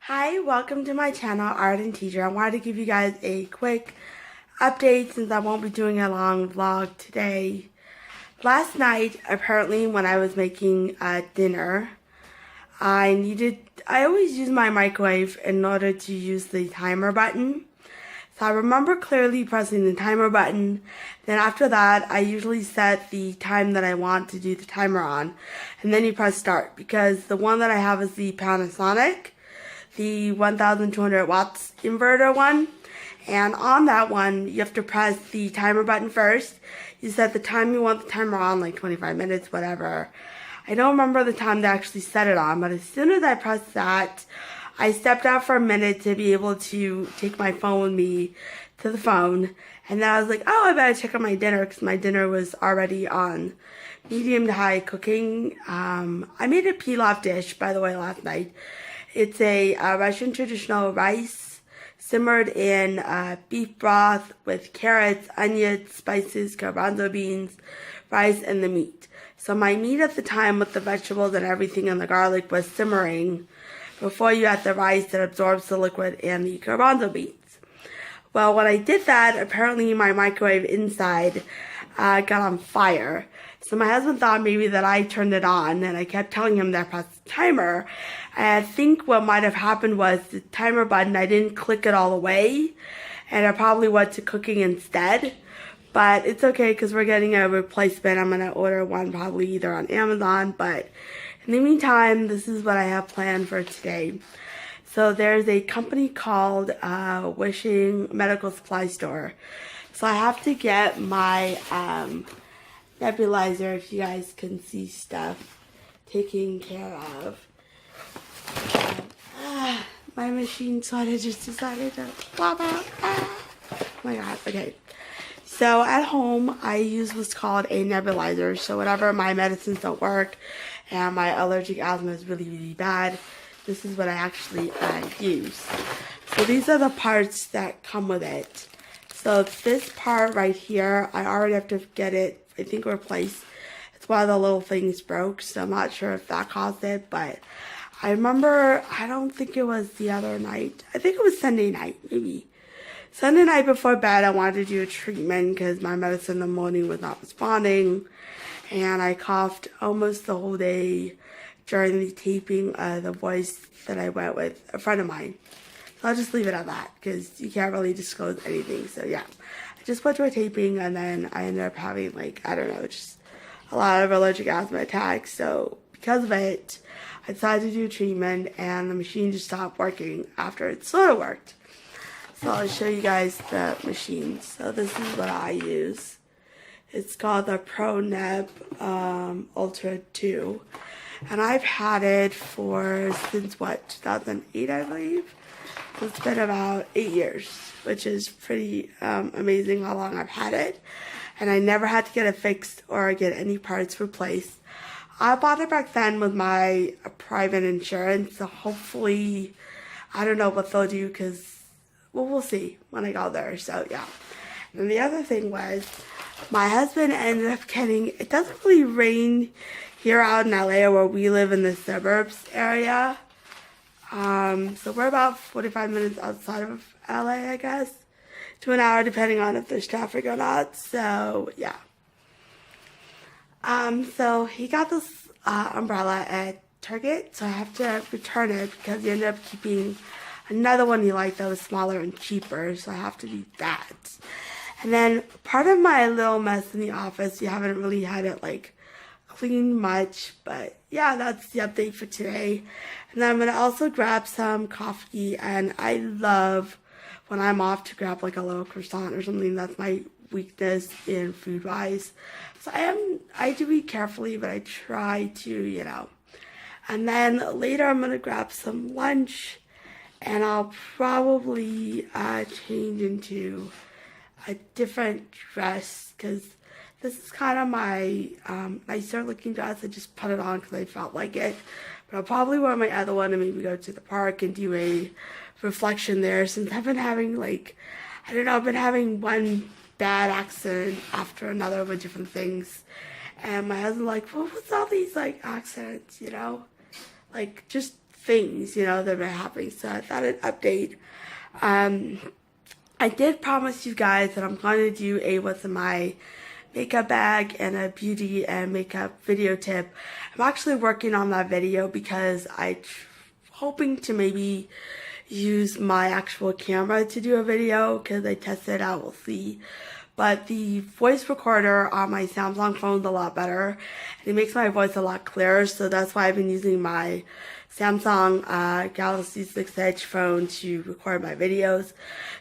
Hi, welcome to my channel, Art and Teacher. I wanted to give you guys a quick update since I won't be doing a long vlog today. Last night, apparently when I was making dinner, I always use my microwave in order to use the timer button. So I remember clearly pressing the timer button. Then after that, I usually set the time that I want to do the timer on. And then you press start, because the one that I have is the Panasonic, the 1200 watts inverter one. And on that one, you have to press the timer button first. You set the time you want the timer on, like 25 minutes, whatever. I don't remember the time to actually set it on, but as soon as I pressed that, I stepped out for a minute to be able to take my phone with me to the phone. And then I was like, oh, I better check on my dinner, because my dinner was already on medium to high cooking. I made a pilaf dish, by the way, last night. It's a Russian traditional rice simmered in beef broth with carrots, onions, spices, garbanzo beans, rice, and the meat. So my meat at the time with the vegetables and everything and the garlic was simmering before you add the rice that absorbs the liquid and the garbanzo beans. Well, when I did that, apparently my microwave inside got on fire. So my husband thought maybe that I turned it on, and I kept telling him that I pressed the timer. And I think what might have happened was the timer button, I didn't click it all the way, and I probably went to cooking instead. But it's okay, because we're getting a replacement. I'm going to order one probably either on Amazon, but in the meantime, this is what I have planned for today. So there's a company called Wishing Medical Supply Store. So I have to get my nebulizer, if you guys can see stuff, taken care of. My machine sort of just decided to flop out. Oh my god, okay. So at home, I use what's called a nebulizer. So whenever my medicines don't work and my allergic asthma is really, really bad, this is what I actually use. So these are the parts that come with it. So this part right here, I already have to get it, I think, replaced. It's one of the little things broke, so I'm not sure if that caused it, but I remember, I don't think it was the other night. I think it was Sunday night, maybe. Sunday night before bed, I wanted to do a treatment because my medicine in the morning was not responding. And I coughed almost the whole day during the taping of the voice that I went with a friend of mine. So I'll just leave it at that, because you can't really disclose anything. So yeah, I just went to a taping, and then I ended up having, like, I don't know, just a lot of allergic asthma attacks. So because of it, I decided to do treatment, and the machine just stopped working after it sort of worked. So I'll show you guys the machine. So this is what I use. It's called the ProNeb Ultra 2. And I've had it since what, 2008, I believe? So it's been about 8 years, which is pretty amazing how long I've had it. And I never had to get it fixed or get any parts replaced. I bought it back then with my private insurance, so hopefully, I don't know what they'll do, because, well, we'll see when I go there. So yeah. And the other thing was, my husband ended up getting, it doesn't really rain here out in LA, where we live in the suburbs area. So we're about 45 minutes outside of LA, I guess, to an hour, depending on if there's traffic or not. So yeah. So he got this umbrella at Target, so I have to return it because he ended up keeping another one he liked that was smaller and cheaper, so I have to do that. And then part of my little mess in the office, you haven't really had it, like, cleaned much, but yeah, that's the update for today. And then I'm gonna also grab some coffee, and I love when I'm off to grab like a little croissant or something. That's my weakness in food wise. So I do eat carefully, but I try to, you know. And then later I'm gonna grab some lunch, and I'll probably change into a different dress, because this is kind of my nicer looking dress. I just put it on because I felt like it. But I'll probably wear my other one and maybe go to the park and do a reflection there, since I've been having, like, I don't know, I've been having one bad accident after another with different things. And my husband's like, well, what's all these, like, accidents, you know? like just things, you know, that have been happening. So I thought I'd update. I did promise you guys that I'm going to do a what's in my makeup bag and a beauty and makeup video tip. I'm actually working on that video because I'm hoping to maybe use my actual camera to do a video because I tested it out, we'll see. But the voice recorder on my Samsung phone is a lot better, and it makes my voice a lot clearer, so that's why I've been using my Samsung Galaxy 6 Edge phone to record my videos.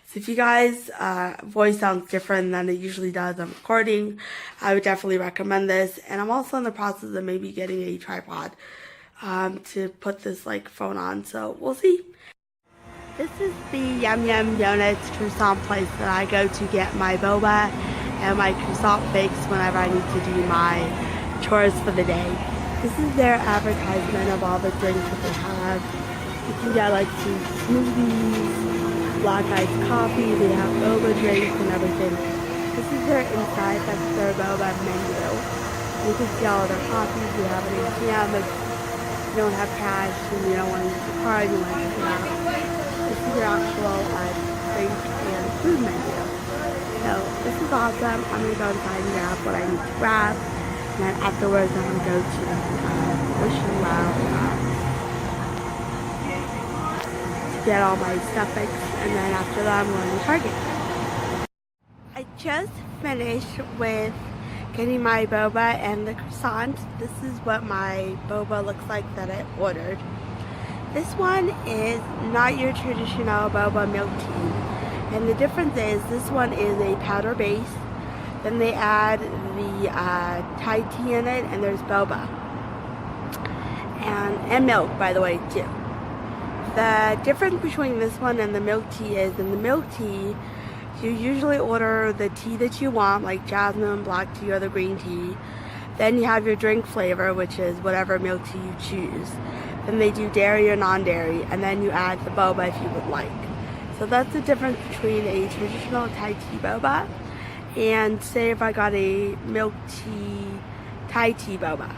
So if you guys voice sounds different than it usually does on recording, I would definitely recommend this. And I'm also in the process of maybe getting a tripod to put this like phone on, so we'll see. This is the Yum Yum Donuts croissant place that I go to get my boba and my croissant bakes whenever I need to do my chores for the day. This is their advertisement of all the drinks that they have. You can get like some smoothies, black iced coffee, they have boba drinks and everything. This is their inside, that's their boba menu. You can see all their coffees, they have an ATM if you don't have cash and you don't want to use your card, you want to check it out. This is their actual drink and food menu. So this is awesome. I'm going to go inside and grab what I need to grab. And then afterwards I'm going to go to Wishing Well to get all my stuff fixed. And then after that I'm going to Target. I just finished with getting my boba and the croissant. This is what my boba looks like that I ordered. This one is not your traditional boba milk tea, and the difference is this one is a powder base, then they add the Thai tea in it, and there's boba and milk, by the way, too. The difference between this one and the milk tea is in the milk tea you usually order the tea that you want, like jasmine, black tea, or the green tea. Then you have your drink flavor, which is whatever milk tea you choose. Then they do dairy or non-dairy, and then you add the boba if you would like. So that's the difference between a traditional Thai tea boba and say if I got a milk tea Thai tea boba.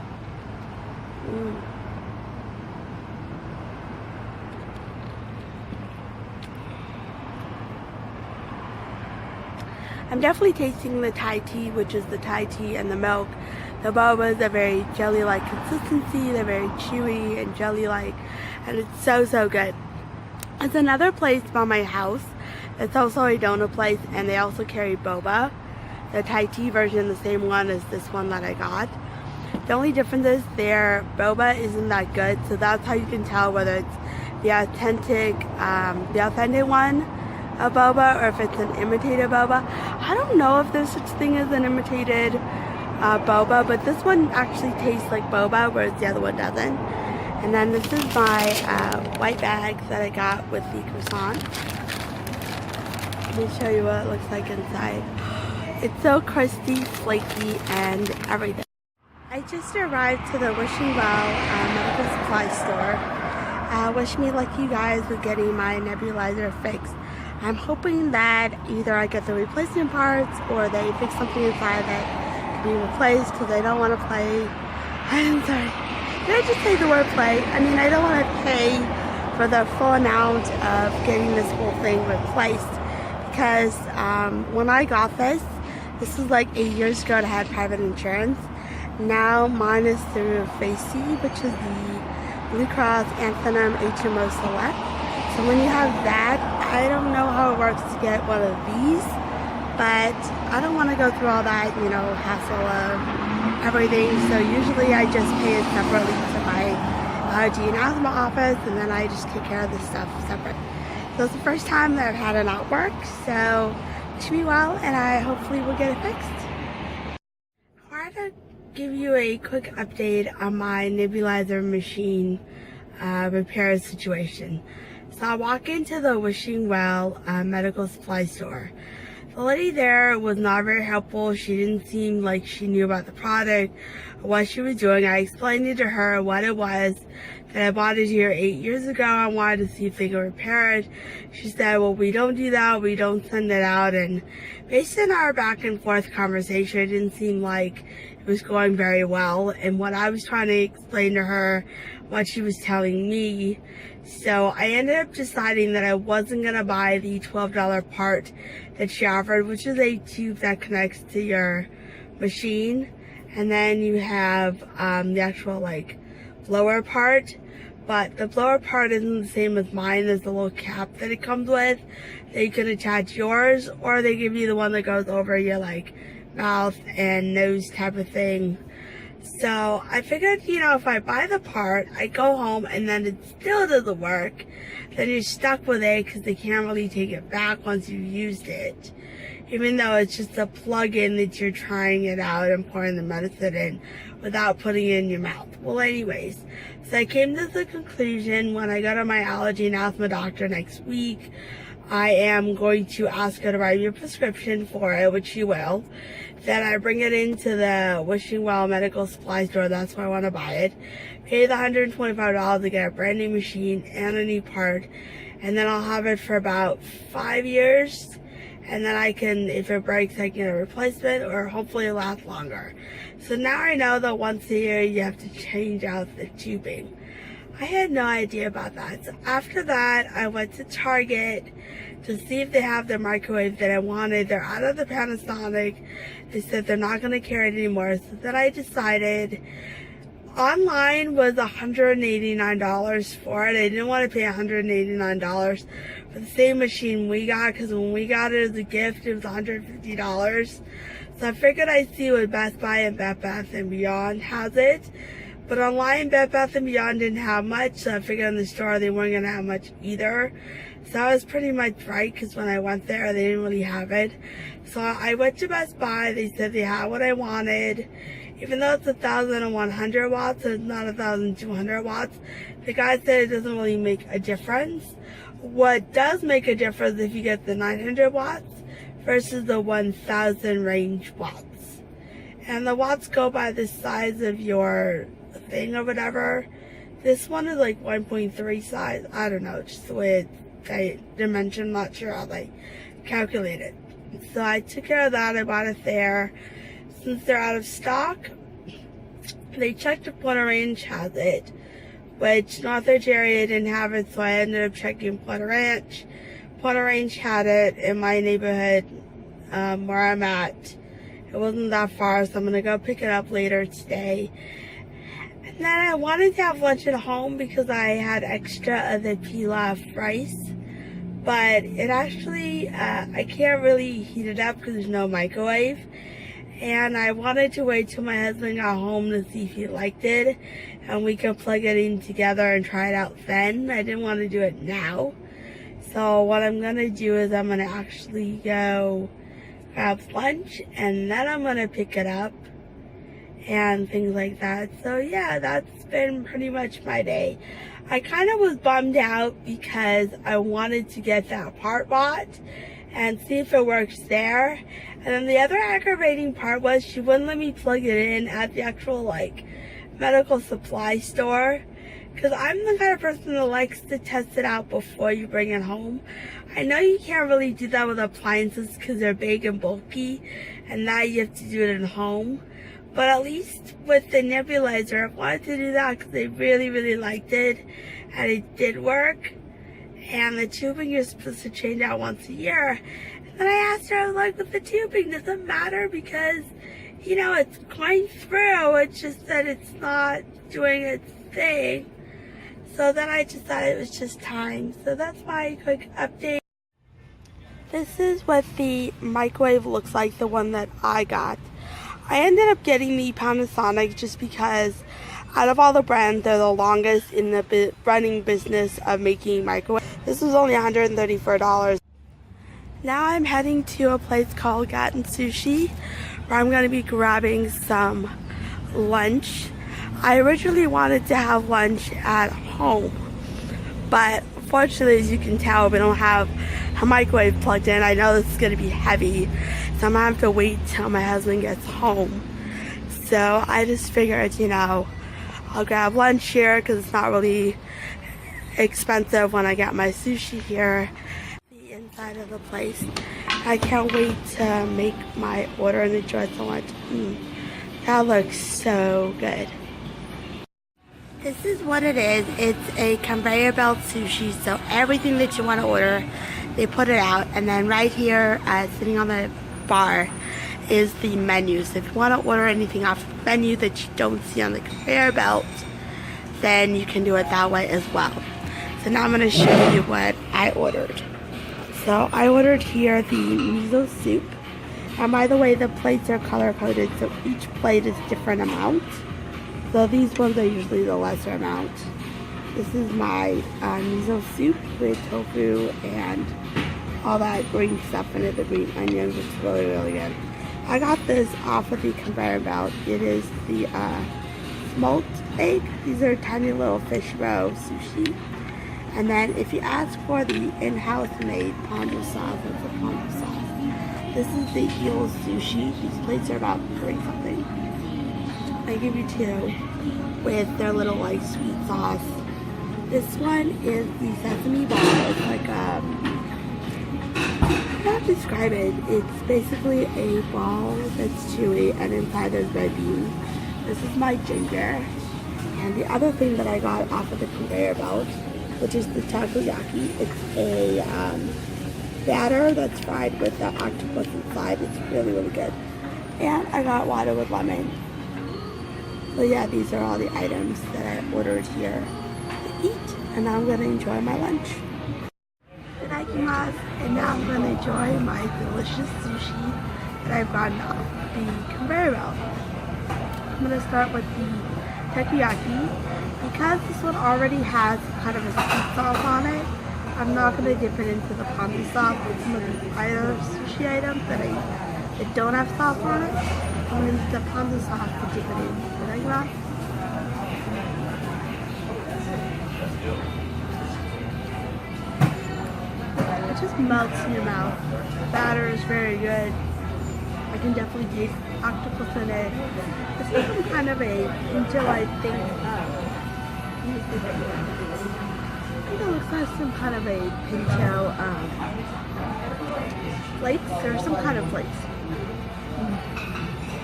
I'm definitely tasting the Thai tea, which is the Thai tea and the milk. The bobas are very jelly-like consistency, they're very chewy and jelly-like, and it's so, so good. There's another place by my house that's also a donut place, and they also carry boba. The Thai tea version, the same one as this one that I got. The only difference is their boba isn't that good, so that's how you can tell whether it's the authentic one of boba or if it's an imitated boba. I don't know if there's such thing as an imitated boba, but this one actually tastes like boba, whereas the other one doesn't. And then this is my white bag that I got with the croissant. Let me show you what it looks like inside. It's so crusty, flaky, and everything. I just arrived to the Wishing Well medical supply store. Wish me luck, you guys, with getting my nebulizer fixed. I'm hoping that either I get the replacement parts or they fix something inside that can be replaced, because I don't want to play. I'm sorry. Did I just say the word play? I mean, I don't want to pay for the full amount of getting this whole thing replaced, because when I got this was like 8 years ago and I had private insurance. Now mine is through Facey, which is the Blue Cross Anthem HMO Select. So when you have that, I don't know how it works to get one of these, but I don't want to go through all that, you know, hassle of everything. So usually I just pay it separately to my allergy and asthma office, and then I just take care of this stuff separate. So it's the first time that I've had it not work, so wish me well, and I hopefully will get it fixed. I wanted to give you a quick update on my nebulizer machine repair situation. So I walk into the Wishing Well medical supply store. The lady there was not very helpful. She didn't seem like she knew about the product or what she was doing. I explained it to her what it was, that I bought it here 8 years ago. I wanted to see if they could repair it. She said, well, we don't do that. We don't send it out. And based on our back and forth conversation, it didn't seem like it was going very well, and what I was trying to explain to her, what she was telling me. So I ended up deciding that I wasn't going to buy the $12 part that she offered, which is a tube that connects to your machine, and then you have the actual like blower part. But the blower part isn't the same as mine. There's a little cap that it comes with that you can attach yours, or they give you the one that goes over your like mouth and nose type of thing. So I figured, you know, if I buy the part, I go home and then it still doesn't work, then you're stuck with it because they can't really take it back once you've used it. Even though it's just a plug-in that you're trying it out and pouring the medicine in without putting it in your mouth. Well, anyways, so I came to the conclusion when I go to my allergy and asthma doctor next week, I am going to ask her to write me a prescription for it, which she will. Then I bring it into the Wishing Well medical supply store, that's where I want to buy it. Pay the $125 to get a brand new machine and a new part. And then I'll have it for about 5 years. And then I can, if it breaks, I can get a replacement, or hopefully it'll last longer. So now I know that once a year you have to change out the tubing. I had no idea about that. So after that, I went to Target to see if they have the microwave that I wanted. They're out of the Panasonic. They said they're not going to carry it anymore. So then I decided, online was $189 for it. I didn't want to pay $189 for the same machine we got, because when we got it as a gift, it was $150. So I figured I'd see what Best Buy and Bed Bath & Beyond has it. But online, Bed Bath & Beyond didn't have much, so I figured in the store they weren't going to have much either. So I was pretty much right, because when I went there, they didn't really have it. So I went to Best Buy. They said they had what I wanted. Even though it's 1,100 watts, it's not 1,200 watts. The guy said it doesn't really make a difference. What does make a difference if you get the 900 watts versus the 1,000 range watts. And the watts go by the size of your thing or whatever. This one is like 1.3 size. I don't know, just the way it's dimension, not sure how they calculate it. So I took care of that. I bought it there. Since they're out of stock, they checked if Porter Ranch has it, which Northridge area didn't have it, so I ended up checking Porter Ranch. Porter Ranch had it in my neighborhood where I'm at. It wasn't that far, so I'm going to go pick it up later today. And then I wanted to have lunch at home because I had extra of the pilaf rice. But it actually, I can't really heat it up because there's no microwave. And I wanted to wait till my husband got home to see if he liked it. And we could plug it in together and try it out then. I didn't want to do it now. So what I'm going to do is I'm going to actually go grab lunch, and then I'm going to pick it up and things like that. So yeah, that's been pretty much my day. I kind of was bummed out because I wanted to get that part bought and see if it works there. And then the other aggravating part was she wouldn't let me plug it in at the actual like medical supply store, because I'm the kind of person that likes to test it out before you bring it home. I know you can't really do that with appliances because they're big and bulky, and now you have to do it at home. But at least with the nebulizer, I wanted to do that because they really, really liked it, and it did work. And the tubing you're supposed to change out once a year. And then I asked her, I was like, with the tubing, does it matter? Because, you know, it's going through. It's just that it's not doing its thing. So then I decided it was just time. So that's my quick update. This is what the microwave looks like, the one that I got. I ended up getting the Panasonic just because out of all the brands, they're the longest in the running business of making microwaves. This was only $134. Now I'm heading to a place called Gatten Sushi, where I'm going to be grabbing some lunch. I originally wanted to have lunch at home, but unfortunately, as you can tell, we don't have a microwave plugged in. I know this is going to be heavy, so I'm going to have to wait till my husband gets home. So I just figured, you know, I'll grab lunch here because it's not really expensive when I get my sushi here. The inside of the place. I can't wait to make my order and enjoy so much. That looks so good. This is what it is. It's a conveyor belt sushi, so everything that you want to order, they put it out. And then right here, sitting on the bar, is the menu. So if you want to order anything off the menu that you don't see on the conveyor belt, then you can do it that way as well. So now I'm going to show you what I ordered. So I ordered here the miso soup. And by the way, the plates are color coded, so each plate is different amount. So these ones are usually the lesser amount. This is my miso soup with tofu and all that green stuff in it, the green onions. It's really, really good. I got this off of the conveyor belt. It is the smoked egg. These are tiny little fish roe sushi. And then if you ask for the in-house made ponzu sauce, it's a ponzu sauce. This is the eel sushi. These plates are about 30 something. I give you two with their little like sweet sauce. This one is the sesame ball. It's like I can't describe it. It's basically a ball that's chewy and inside there's red beans. This is my ginger. And the other thing that I got off of the conveyor belt, which is the takoyaki. It's a batter that's fried with the octopus inside. It's really, really good. And I got water with lemon. So yeah, these are all the items that I ordered here to eat. And now I'm going to enjoy my lunch. And now I'm going to enjoy my delicious sushi that I've gotten off the conveyor belt. I'm going to start with the takoyaki. Because this one already has kind of a sweet sauce on it, I'm not going to dip it into the ponzu sauce with some of the other sushi items that don't have sauce on it. I'm going to use the ponzu sauce to dip it in. It just melts in your mouth. The batter is very good. I can definitely taste octopus in it. It's become kind of a until I think it looks like some kind of a pinto flakes or some kind of flakes.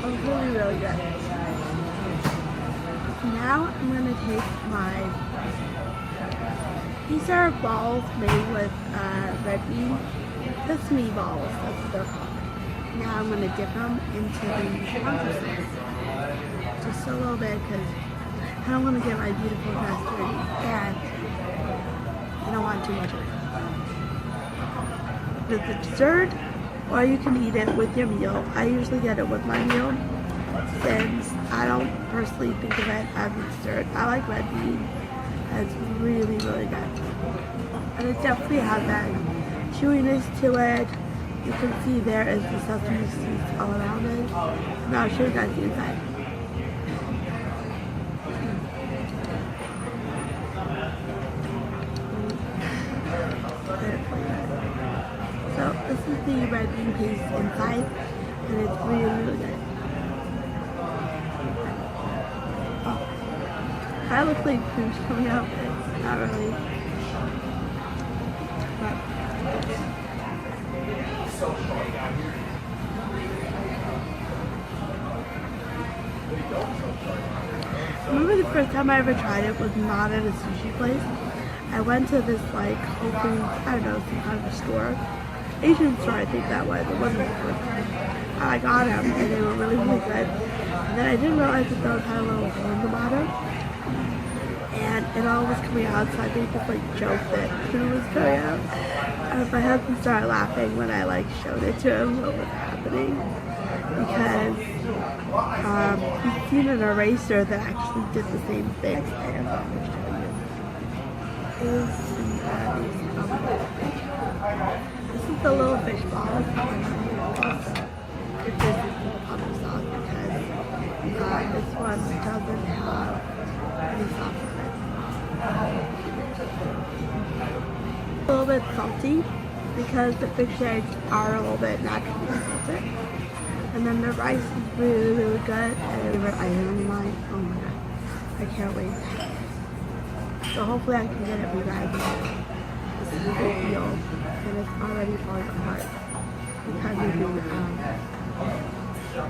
Oh, really, really good. Now I'm going to take these are balls made with red bean sesame balls, that's what they're called. Now I'm going to dip them into the ponzu sauce. Just a little bit because I don't want to get my beautiful dress dirty and I don't want too much of it. With the dessert, or you can eat it with your meal. I usually get it with my meal since I don't personally think of it as a dessert. I like red bean. It's really, really good. And it definitely has that chewiness to it. You can see there is the sesame seeds all around it. Now I'll show you guys the inside. So this is the red bean paste inside, and it's really, really good. Oh, that looks like food's coming out, but it's not really. I remember the first time I ever tried it was not at a sushi place. I went to this like Whole Foods, I don't know, some kind of a store. Asian store, I think that was. It wasn't the first time. I got them and they were really, really good. And then I didn't realize that those had a little hole in the bottom. And it all was coming out, so I made this like joke that it was coming out. And my husband started laughing when I like showed it to him what was happening. Because he's seen an eraser that actually did the same thing. I'm going to show you. This is the little fish balls. This is the ponzu sauce because this one doesn't have any sauce in it. A little bit salty because the fish eggs are a little bit naturally salted. And then the rice is really, really good. And favorite item of mine. Oh my god. I can't wait. So hopefully I can get it for you guys. This is a big deal. And it's already falling apart. Because of the I'm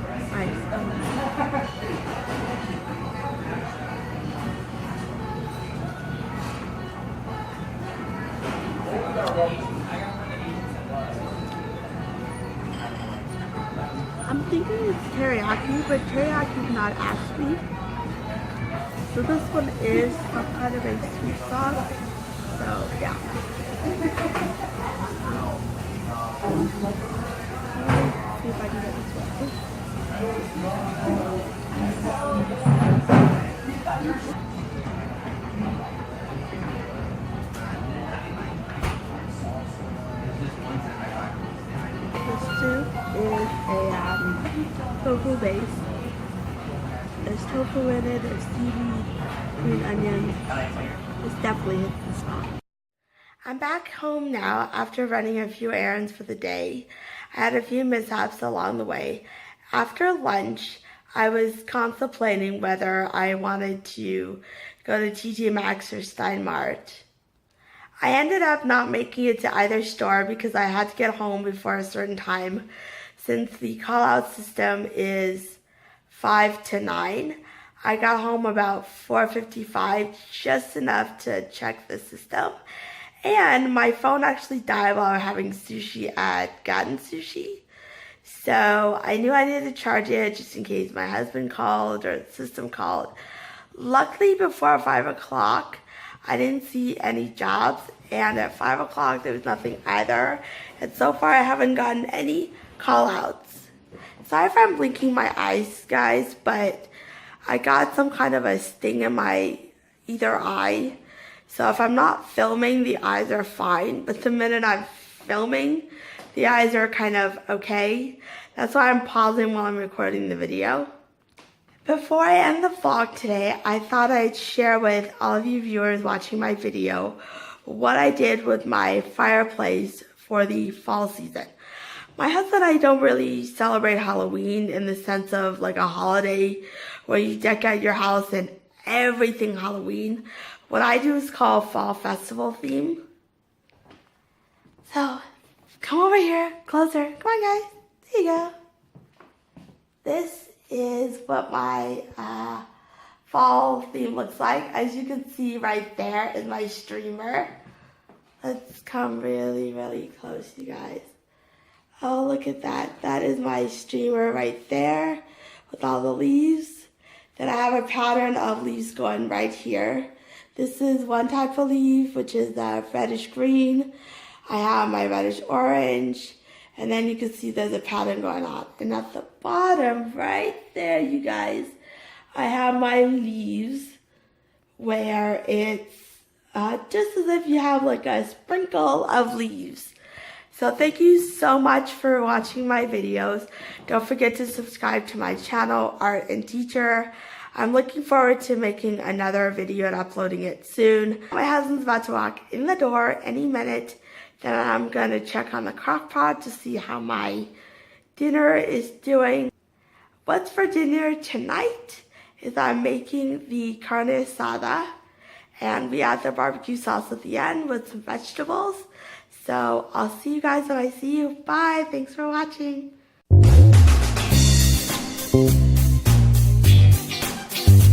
thinking it's teriyaki, but teriyaki is not actually. So this one is some kind of a sweet sauce. So yeah. Let's see if I can get this one. This soup is a tofu base. There's tofu in it, there's seaweed, green onions. This definitely hits the spot. I'm back home now after running a few errands for the day. I had a few mishaps along the way. After lunch, I was contemplating whether I wanted to go to TJ Maxx or Stein Mart. I ended up not making it to either store because I had to get home before a certain time. Since the call-out system is 5 to 9, I got home about 4:55, just enough to check the system. And my phone actually died while I was having sushi at Gatten Sushi. So I knew I needed to charge it just in case my husband called or the system called. Luckily, before 5 o'clock, I didn't see any jobs. And at 5 o'clock, there was nothing either. And so far, I haven't gotten any call-outs. Sorry if I'm blinking my eyes, guys, but I got some kind of a sting in my either eye. So if I'm not filming, the eyes are fine. But the minute I'm filming, the eyes are kind of okay. That's why I'm pausing while I'm recording the video. Before I end the vlog today, I thought I'd share with all of you viewers watching my video what I did with my fireplace for the fall season. My husband and I don't really celebrate Halloween in the sense of like a holiday where you deck out your house and everything Halloween. What I do is call fall festival theme. So, come over here, closer. Come on, guys. There you go. This is what my fall theme looks like. As you can see right there is my streamer. Let's come really, really close, you guys. Oh, look at that. That is my streamer right there with all the leaves. Then I have a pattern of leaves going right here. This is one type of leaf, which is reddish green. I have my reddish orange. And then you can see there's a pattern going on. And at the bottom right there, you guys, I have my leaves where it's just as if you have like a sprinkle of leaves. So thank you so much for watching my videos. Don't forget to subscribe to my channel, Art and Teacher. I'm looking forward to making another video and uploading it soon. My husband's about to walk in the door any minute. Then I'm going to check on the crock pot to see how my dinner is doing. What's for dinner tonight is I'm making the carne asada. And we add the barbecue sauce at the end with some vegetables. So I'll see you guys when I see you. Bye. Thanks for watching.